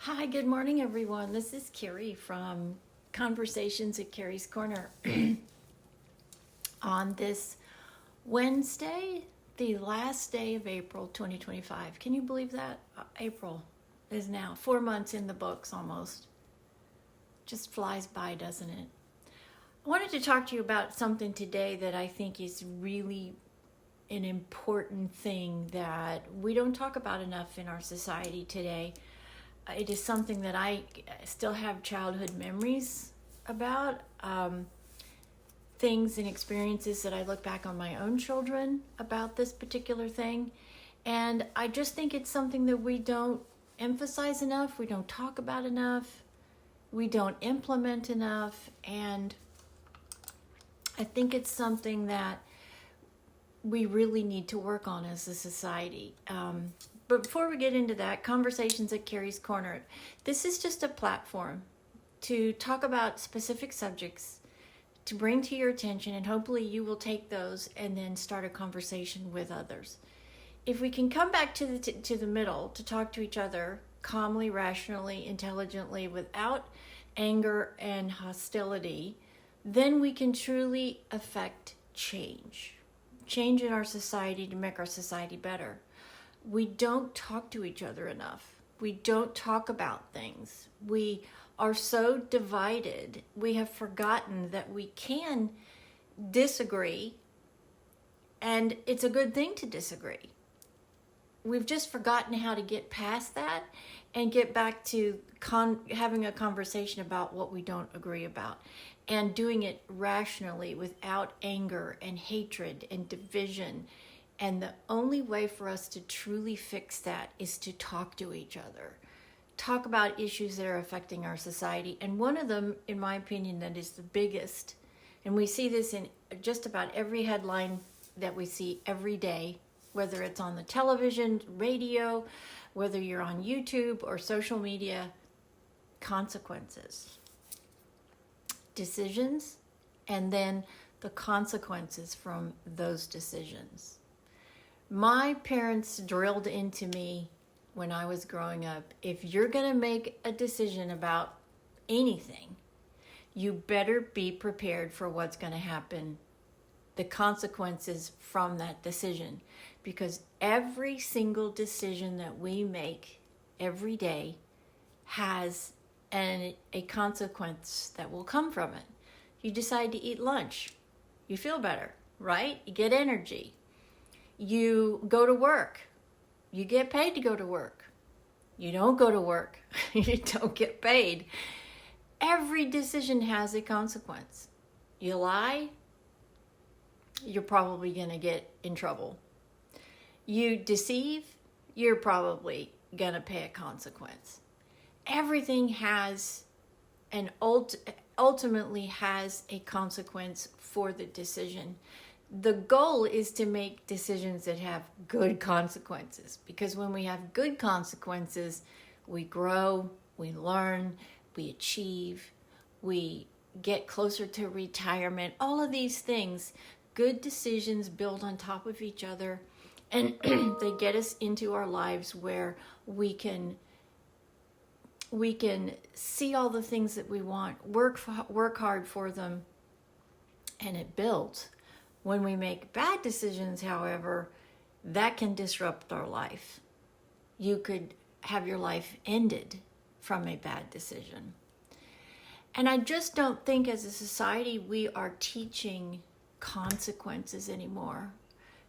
Hi, good morning, everyone. This is Kerrie from Conversations at Kerrie's Korner. On this Wednesday, the last day of April 2025. Can you believe that? April is now 4 months in the books almost. Just flies by, doesn't it? I wanted to talk to you about something today that I think is really an important thing that we don't talk about enough in our society today. It is something that I still have childhood memories about, things and experiences that I look back on my own children about this particular thing. And I just think it's something that we don't emphasize enough, we don't talk about enough, we don't implement enough. And I think it's something that we really need to work on as a society. But before we get into that, Conversations at Kerrie's Korner, this is just a platform to talk about specific subjects, to bring to your attention, and hopefully you will take those and then start a conversation with others. If we can come back to the middle to talk to each other calmly, rationally, intelligently, without anger and hostility, then we can truly affect change in our society to make our society better. We don't talk to each other enough. We don't talk about things. We are so divided. We have forgotten that we can disagree, and it's a good thing to disagree. We've just forgotten how to get past that and get back to having a conversation about what we don't agree about, and doing it rationally without anger and hatred and division. And the only way for us to truly fix that is to talk to each other. Talk about issues that are affecting our society. And one of them, in my opinion, that is the biggest, and we see this in just about every headline that we see every day, whether it's on the television, radio, whether you're on YouTube or social media: consequences. Decisions, and then the consequences from those decisions. My parents drilled into me when I was growing up, if you're going to make a decision about anything, you better be prepared for what's going to happen, the consequences from that decision. Because every single decision that we make every day has a consequence that will come from it. You decide to eat lunch, you feel better, right? You get energy. You go to work, you get paid to go to work. You don't go to work, you don't get paid. Every decision has a consequence. You lie, you're probably going to get in trouble. You deceive, you're probably going to pay a consequence. Everything has ultimately has a consequence for the decision. The goal is to make decisions that have good consequences, because when we have good consequences, we grow, we learn, we achieve, we get closer to retirement. All of these things, good decisions build on top of each other, and they get us into our lives where we can see all the things that we want, work hard for them, and it builds. When we make bad decisions, however, that can disrupt our life. You could have your life ended from a bad decision. And I just don't think as a society we are teaching consequences anymore.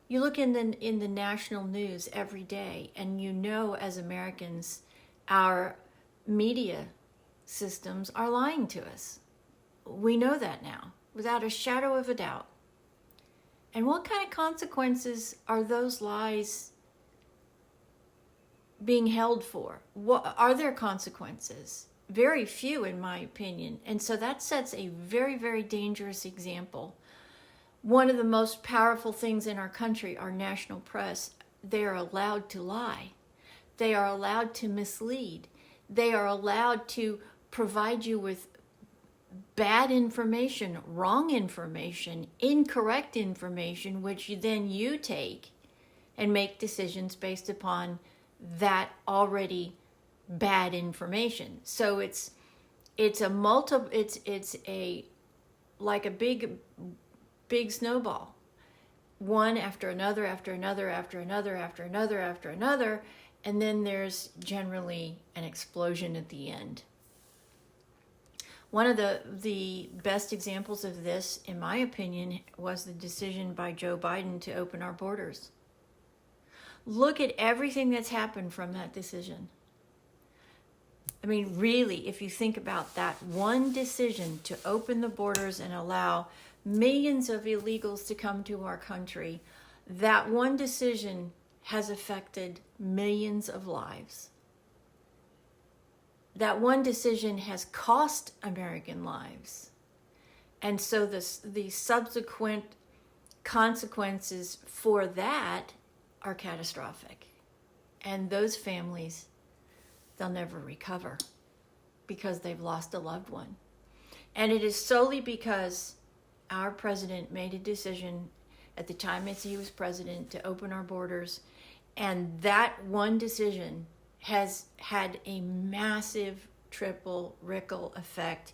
You look in the national news every day, and you know, as Americans, our media systems are lying to us. We know that now, without a shadow of a doubt. And what kind of consequences are those lies being held for? What are their consequences? Very few, in my opinion. And so that sets a very, very dangerous example. One of the most powerful things in our country, our national press, they are allowed to lie. They are allowed to mislead. They are allowed to provide you with bad information, wrong information, incorrect information, which you take and make decisions based upon that already bad information. So it's a like a big snowball, one after another, after another, after another, after another, after another, and then there's generally an explosion at the end. One of the best examples of this, in my opinion, was the decision by Joe Biden to open our borders. Look at everything that's happened from that decision. I mean, really, if you think about that one decision to open the borders and allow millions of illegals to come to our country, that one decision has affected millions of lives. That one decision has cost American lives. And so the subsequent consequences for that are catastrophic. And those families, they'll never recover because they've lost a loved one. And it is solely because our president made a decision at the time as he was president to open our borders. And that one decision has had a massive triple ripple effect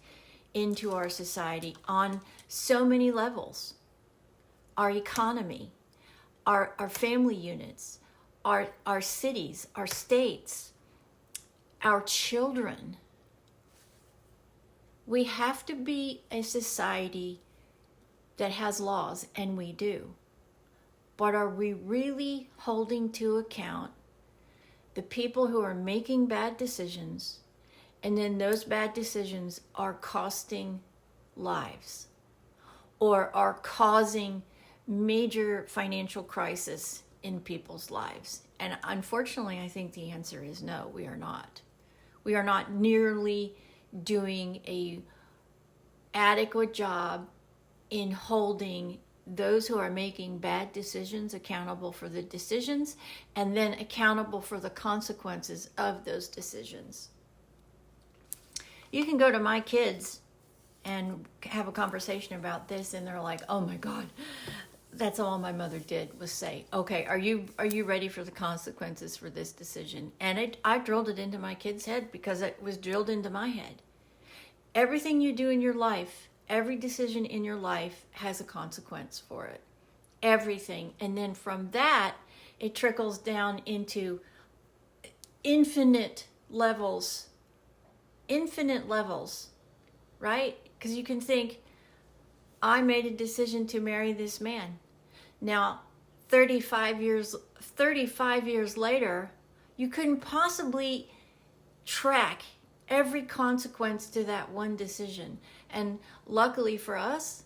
into our society on so many levels. Our economy, our family units, our cities, our states, our children. We have to be a society that has laws, and we do. But are we really holding to account the people who are making bad decisions, and then those bad decisions are costing lives or are causing major financial crisis in people's lives? And unfortunately, I think the answer is no, we are not. We are not nearly doing a adequate job in holding those who are making bad decisions accountable for the decisions, and then accountable for the consequences of those decisions. You can go to my kids and have a conversation about this, and they're like, oh my God, that's all my mother did was say, okay, are you ready for the consequences for this decision? And I drilled it into my kids' head because it was drilled into my head. Everything you do in your life, every decision in your life has a consequence for it. Everything. And then from that, it trickles down into infinite levels, right? Because you can think, I made a decision to marry this man. Now, 35 years later, you couldn't possibly track every consequence to that one decision. And luckily for us,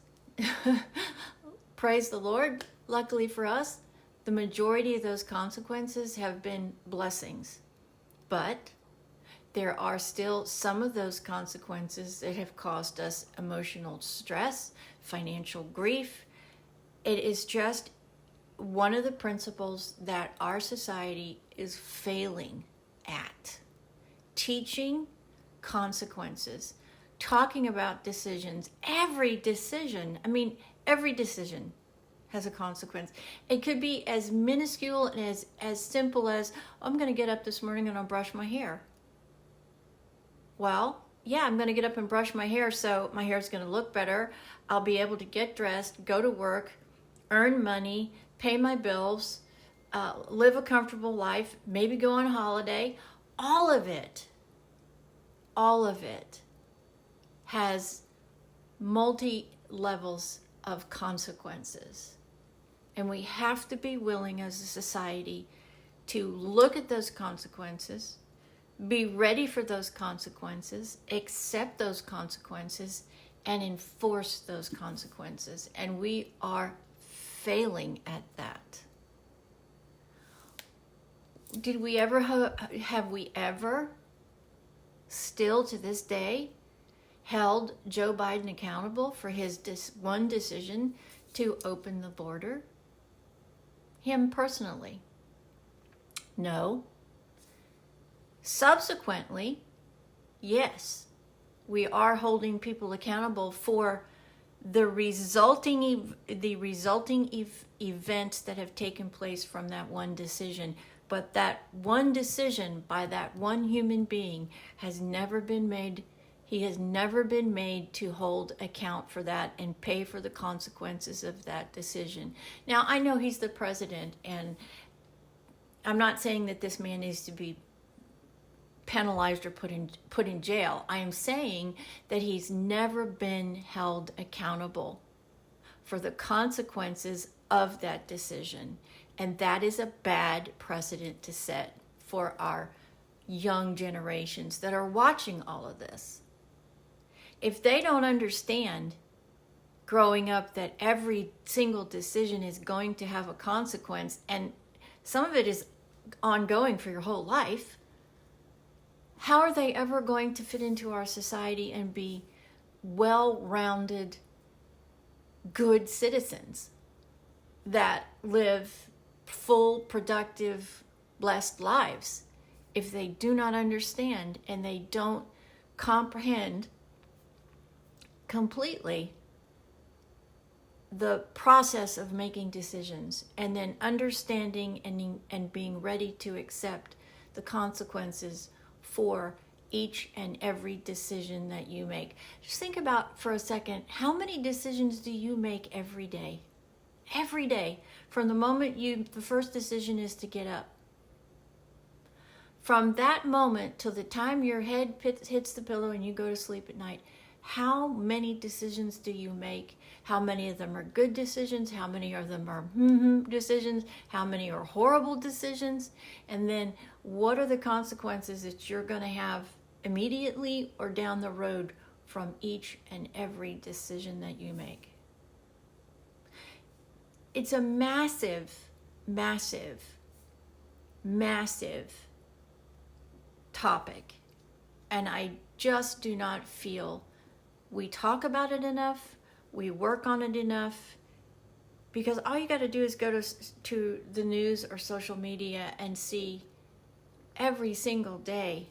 praise the Lord, luckily for us, the majority of those consequences have been blessings. But there are still some of those consequences that have caused us emotional stress, financial grief. It is just one of the principles that our society is failing at. Teaching consequences, talking about decisions, every decision has a consequence. It could be as minuscule and as simple as, I'm going to get up this morning and I'll brush my hair. Well, yeah, I'm going to get up and brush my hair so my hair's going to look better. I'll be able to get dressed, go to work, earn money, pay my bills, live a comfortable life, maybe go on holiday. All of it has multi-levels of consequences. And we have to be willing as a society to look at those consequences, be ready for those consequences, accept those consequences, and enforce those consequences. And we are failing at that. Have we ever, still to this day, held Joe Biden accountable for his one decision to open the border? Him personally? No. Subsequently, yes, we are holding people accountable for the resulting events that have taken place from that one decision. But that one decision by that one human being has never been made. He has never been made to hold account for that and pay for the consequences of that decision. Now, I know he's the president, and I'm not saying that this man needs to be penalized or put in jail. I am saying that he's never been held accountable for the consequences of that decision. And that is a bad precedent to set for our young generations that are watching all of this. If they don't understand growing up that every single decision is going to have a consequence, and some of it is ongoing for your whole life, how are they ever going to fit into our society and be well-rounded, good citizens that live full, productive, blessed lives if they do not understand and they don't comprehend completely the process of making decisions, and then understanding and being ready to accept the consequences for each and every decision that you make. Just think about for a second, how many decisions do you make every day? Every day, from the moment the first decision is to get up. From that moment till the time your head hits the pillow and you go to sleep at night, how many decisions do you make? How many of them are good decisions? How many of them are decisions? How many are horrible decisions? And then what are the consequences that you're going to have immediately or down the road from each and every decision that you make? It's a massive, massive, massive topic. And I just do not feel we talk about it enough, we work on it enough, because all you got to do is go to the news or social media and see every single day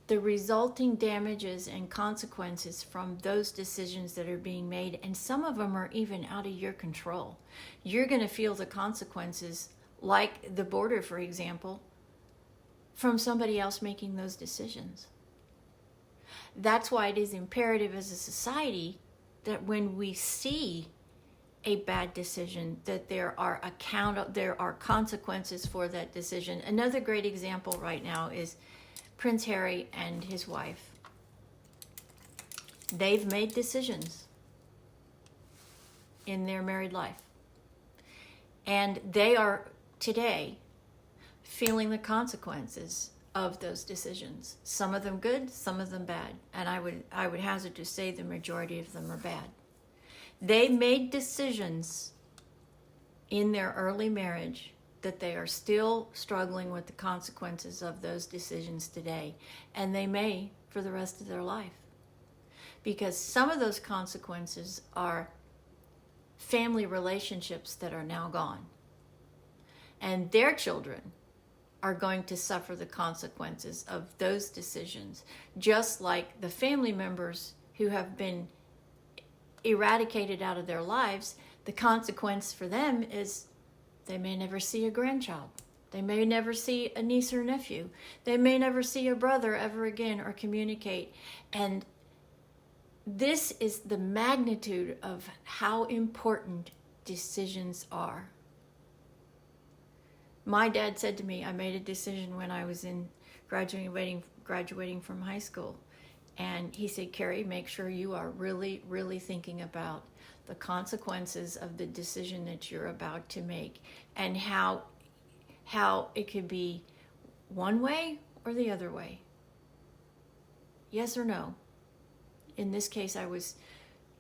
the resulting damages and consequences from those decisions that are being made, and some of them are even out of your control. You're going to feel the consequences, like the border, for example, from somebody else making those decisions. That's why it is imperative as a society that when we see a bad decision, that there are consequences for that decision. Another great example right now is Prince Harry and his wife. They've made decisions in their married life. And they are today feeling the consequences of those decisions. Some of them good, some of them bad. And I would hazard to say the majority of them are bad. They made decisions in their early marriage that they are still struggling with the consequences of those decisions today. And they may for the rest of their life. Because some of those consequences are family relationships that are now gone. And their children are going to suffer the consequences of those decisions, just like the family members who have been eradicated out of their lives. The consequence for them is they may never see a grandchild. They may never see a niece or nephew. They may never see a brother ever again or communicate. And this is the magnitude of how important decisions are. My dad said to me, I made a decision when I was in graduating from high school. And he said, Kerrie, make sure you are really, really thinking about the consequences of the decision that you're about to make, and how it could be one way or the other way. Yes or no? In this case, I was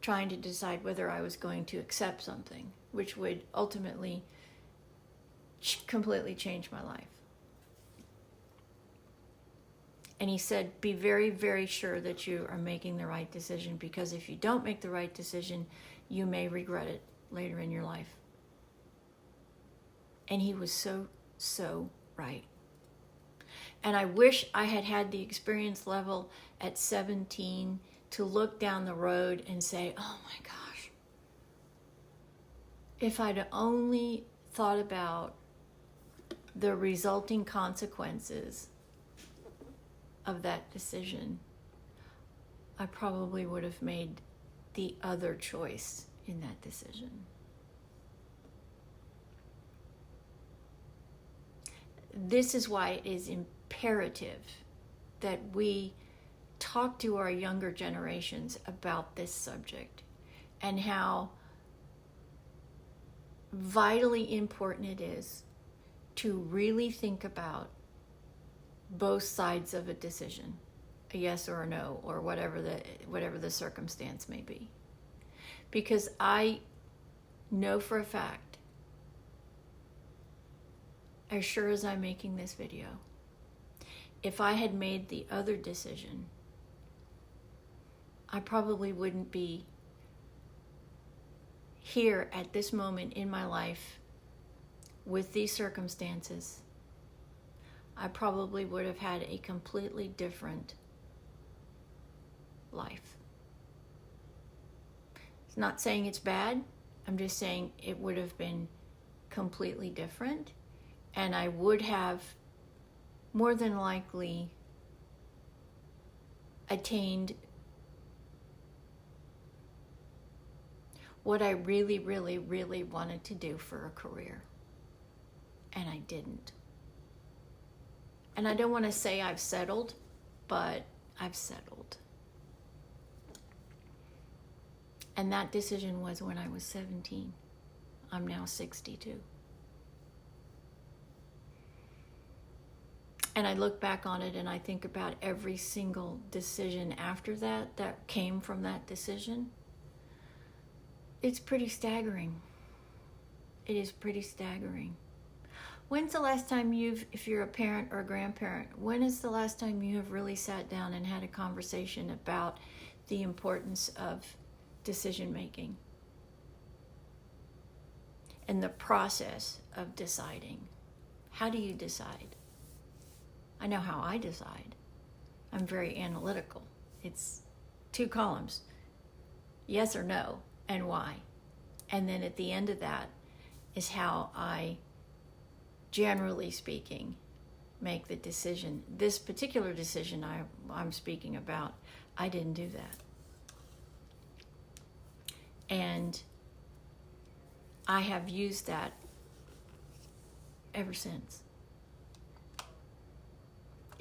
trying to decide whether I was going to accept something, which would ultimately completely change my life. And he said, be very, very sure that you are making the right decision, because if you don't make the right decision, you may regret it later in your life. And he was so, so right. And I wish I had had the experience level at 17 to look down the road and say, oh my gosh, if I'd only thought about the resulting consequences of that decision, I probably would have made the other choice in that decision. This is why it is imperative that we talk to our younger generations about this subject and how vitally important it is to really think about both sides of a decision, a yes or a no, or whatever the circumstance may be. Because I know for a fact, as sure as I'm making this video, if I had made the other decision, I probably wouldn't be here at this moment in my life with these circumstances. I probably would have had a completely different life. It's not saying it's bad. I'm just saying it would have been completely different. And I would have more than likely attained what I really, really, really wanted to do for a career. And I didn't. And I don't want to say I've settled, but I've settled. And that decision was when I was 17. I'm now 62. And I look back on it and I think about every single decision after that came from that decision. It's pretty staggering. It is pretty staggering. When's the last time if you're a parent or a grandparent, when is the last time you have really sat down and had a conversation about the importance of decision making and the process of deciding? How do you decide? I know how I decide. I'm very analytical. It's 2 columns, yes or no, and why. And then at the end of that is how I, generally speaking, make the decision. This particular decision I'm speaking about, I didn't do that. And I have used that ever since.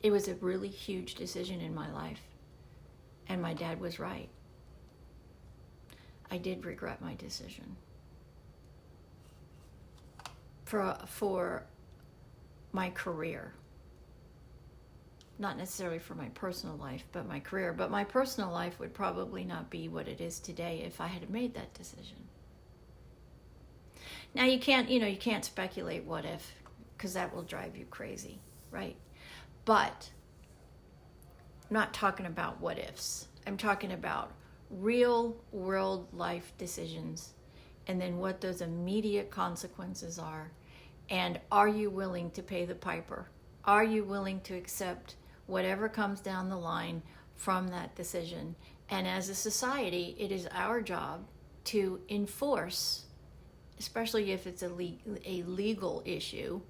It was a really huge decision in my life, and my dad was right. I did regret my decision. For my career. Not necessarily for my personal life, but my career. But my personal life would probably not be what it is today if I had made that decision. Now you can't speculate what if, because that will drive you crazy, right? But I'm not talking about what ifs. I'm talking about real world life decisions and then what those immediate consequences are. And are you willing to pay the piper? Are you willing to accept whatever comes down the line from that decision? And as a society, it is our job to enforce, especially if it's a legal issue,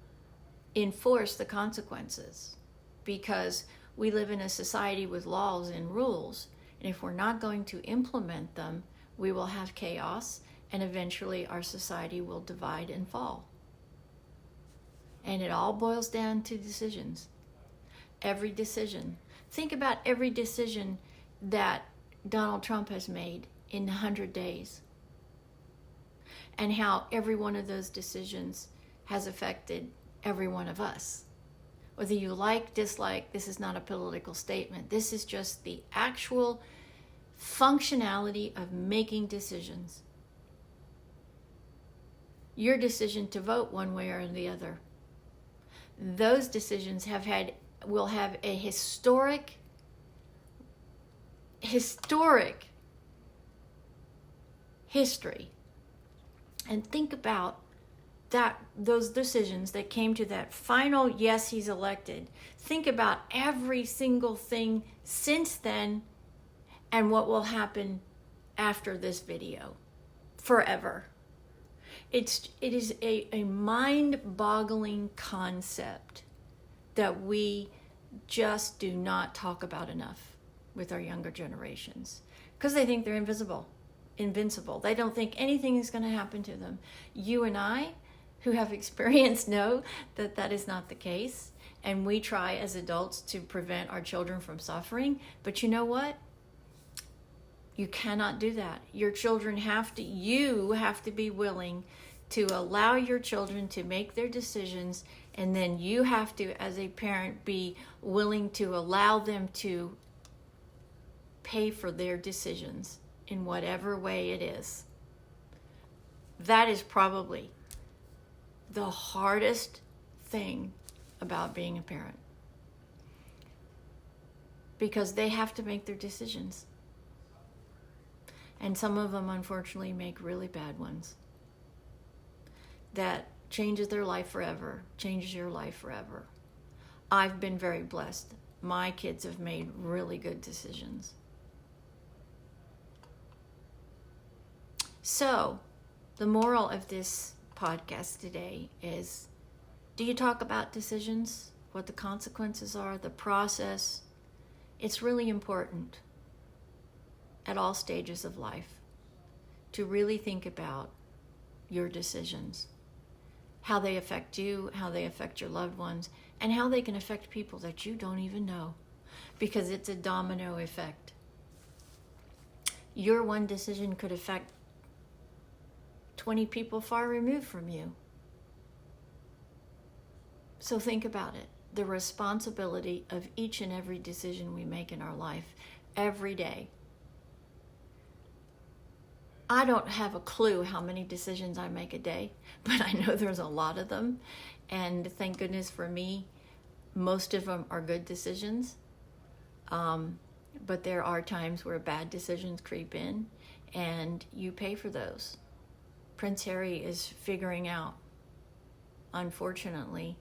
enforce the consequences. Because we live in a society with laws and rules. And if we're not going to implement them, we will have chaos, and eventually our society will divide and fall. And it all boils down to decisions. Every decision. Think about every decision that Donald Trump has made in 100 days. And how every one of those decisions has affected every one of us. Whether you like, dislike, this is not a political statement. This is just the actual functionality of making decisions. Your decision to vote one way or the other. Those decisions will have a historic history. And think about those decisions that came to that final yes, he's elected. Think about every single thing since then and what will happen after this video forever. it is a mind-boggling concept that we just do not talk about enough with our younger generations, because they think they're invincible. They don't think anything is going to happen to them. You and I, who have experience, know that that is not the case, and we try as adults to prevent our children from suffering. But you know what? You cannot do that. Your children you have to be willing to allow your children to make their decisions, and then you have to, as a parent, be willing to allow them to pay for their decisions in whatever way it is. That is probably the hardest thing about being a parent, because they have to make their decisions. And some of them, unfortunately, make really bad ones. That changes their life forever, changes your life forever. I've been very blessed. My kids have made really good decisions. So, the moral of this podcast today is, do you talk about decisions, what the consequences are, the process? It's really important at all stages of life to really think about your decisions, how they affect you, how they affect your loved ones, and how they can affect people that you don't even know, because it's a domino effect. Your one decision could affect 20 people far removed from you. So think about it. The responsibility of each and every decision we make in our life every day. I don't have a clue how many decisions I make a day, but I know there's a lot of them. And thank goodness for me, most of them are good decisions. But there are times where bad decisions creep in, and you pay for those. Prince Harry is figuring out, unfortunately,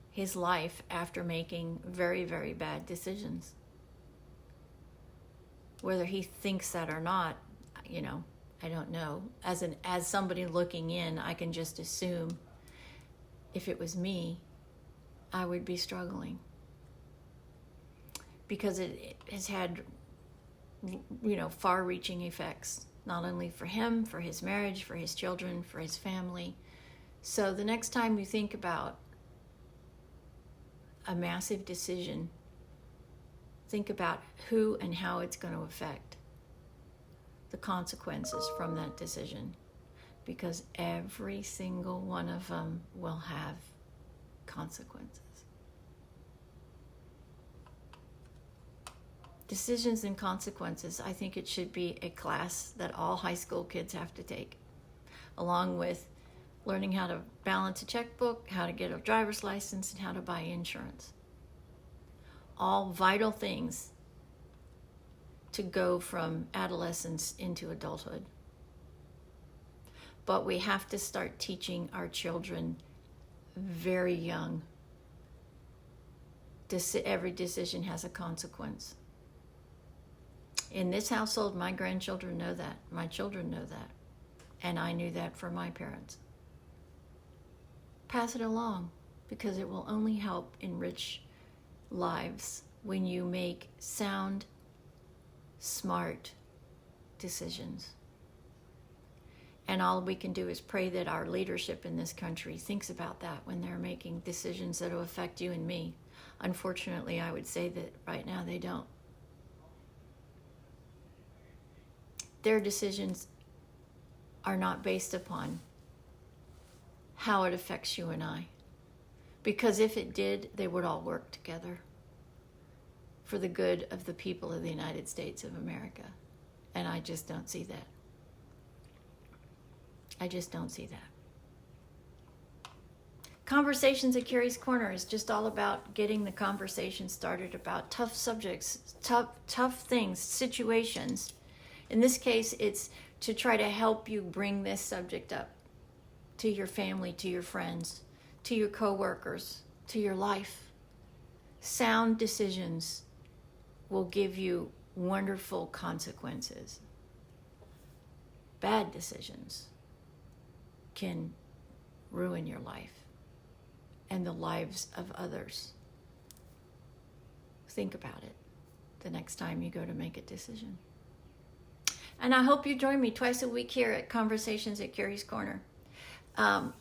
his life after making very, very bad decisions. Whether he thinks that or not, I don't know. As somebody looking in, I can just assume if it was me, I would be struggling. Because it has had, far-reaching effects, not only for him, for his marriage, for his children, for his family. So the next time you think about a massive decision, think about who and how it's going to affect the consequences from that decision, because every single one of them will have consequences. Decisions and consequences, I think it should be a class that all high school kids have to take, along with learning how to balance a checkbook, how to get a driver's license, and how to buy insurance. All vital things to go from adolescence into adulthood. But we have to start teaching our children very young. Every decision has a consequence. In this household, my grandchildren know that. My children know that. And I knew that from my parents. Pass it along, because it will only help enrich lives when you make sound, smart decisions. And all we can do is pray that our leadership in this country thinks about that when they're making decisions that will affect you and me. Unfortunately, I would say that right now they don't. Their decisions are not based upon how it affects you and I. Because if it did, they would all work together for the good of the people of the United States of America. And I just don't see that. I just don't see that. Konversations at Kerrie's Korner is just all about getting the conversation started about tough subjects, tough things, situations. In this case, it's to try to help you bring this subject up to your family, to your friends, to your coworkers, to your life. Sound decisions will give you wonderful consequences. Bad decisions can ruin your life and the lives of others. Think about it the next time you go to make a decision. And I hope you join me twice a week here at Conversations at Kerrie's Korner.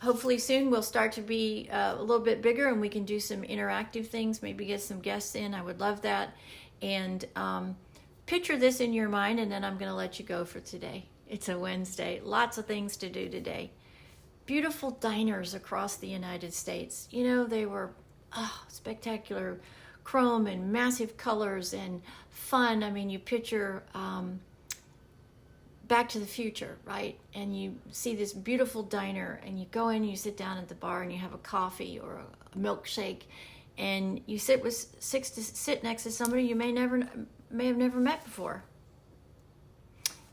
Hopefully soon we'll start to be a little bit bigger and we can do some interactive things, maybe get some guests in. I would love that. And picture this in your mind, and then I'm going to let you go for today. It's a Wednesday. Lots of things to do today. Beautiful diners across the United States. You know, they were spectacular chrome and massive colors and fun. I mean, you picture Back to the Future, right? And you see this beautiful diner and you go in, you sit down at the bar and you have a coffee or a milkshake, and you sit next to somebody you may have never met before.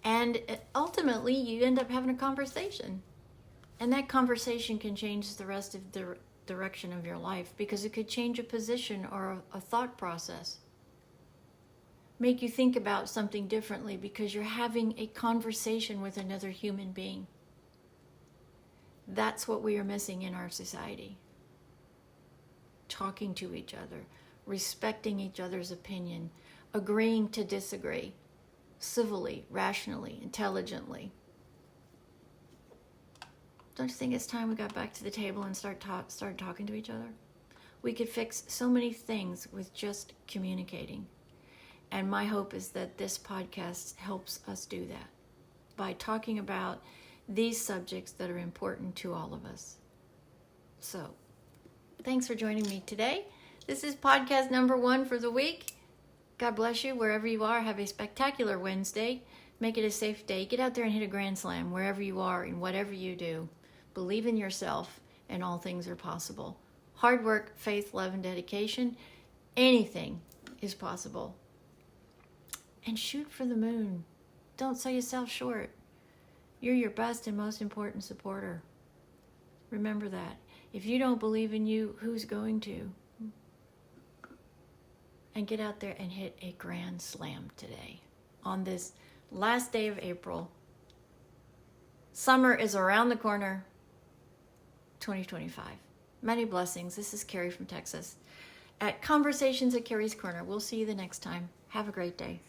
And ultimately you end up having a conversation. And that conversation can change the rest of the direction of your life, because it could change a position or a thought process. Make you think about something differently because you're having a conversation with another human being. That's what we are missing in our society. Talking to each other, respecting each other's opinion, agreeing to disagree, civilly, rationally, intelligently. Don't you think it's time we got back to the table and started talking to each other? We could fix so many things with just communicating. And my hope is that this podcast helps us do that by talking about these subjects that are important to all of us. So, thanks for joining me today. This is podcast number 1 for the week. God bless you wherever you are. Have a spectacular Wednesday. Make it a safe day. Get out there and hit a grand slam wherever you are and whatever you do. Believe in yourself, and all things are possible. Hard work, faith, love, and dedication. Anything is possible. And shoot for the moon. Don't sell yourself short. You're your best and most important supporter. Remember that. If you don't believe in you, who's going to? And get out there and hit a grand slam today on this last day of April. Summer is around the corner. 2025. Many blessings. This is Kerrie from Texas at Conversations at Kerrie's Korner. We'll see you the next time. Have a great day.